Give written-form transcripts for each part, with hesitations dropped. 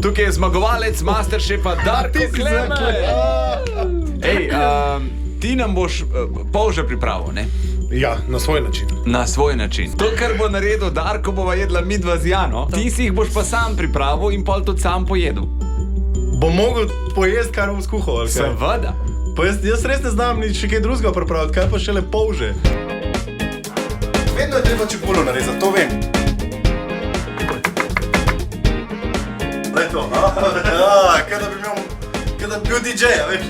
Tukaj je zmagovalec Masterchefa Darko Klemen. Ej, ti nam boš polže pripravil, ne? Ja, na svoj način. Na svoj način. To, kar bo naredil Darko, bova jedla midva z Jano. Ti si jih boš pa sam pripravil in pol tudi sam pojedel. Bom mogel pojesti, kar bom skuhal, ali kaj? Seveda. Pa jaz res ne znam nič še kaj drugega pripraviti, kaj pa šele polže. Vedno je treba čebulo narezati, to vem. Daj to, kaj da bi bil DJ-ja, veš.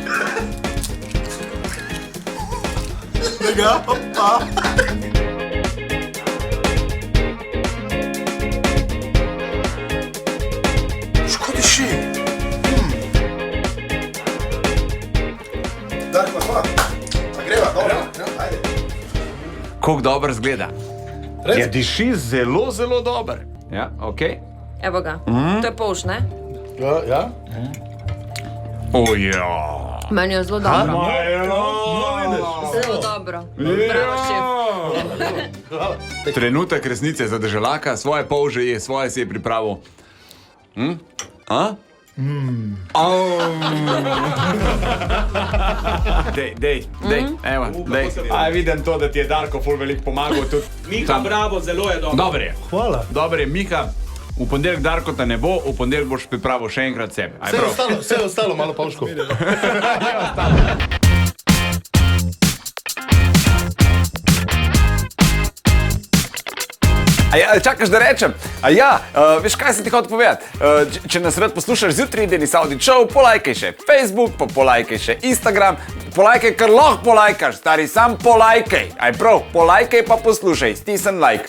Tega, opa. Škodi še. Darko, hvala. A greva, dobro? Ajde. Koliko dobro zgleda. Res? Ja, diši zelo, zelo dober. Ja, okej. Evo ga, to je polž, ne? Ja? Oja. Meni je zelo dobro. Zelo dobro. Bravo, šef. Trenutek resnice za državljaka, svoje polže je, svoje si je pripravil. Dej, evo, dej. Aj, vidim to, da ti je Darko ful veliko pomagal tudi. Miha, bravo, zelo je dobro. Dobre je. Hvala. Dobre je, Miha. V ponedeljek Darko te ne bo, v ponedeljek boš pripravil še enkrat sebe. Aj, prav. Vse ostalo malo polžko. Čakaš, da rečem? Veš, kaj sem ti hotel povedati? Če nas rad poslušaš zjutraj, Denis Audi Show, polajkaj še Facebook, pa polajkaj še Instagram, polajkaj, kar lahko polajkaš, stari, sam polajkaj. Aj prav, polajkaj pa poslušaj, stisni like.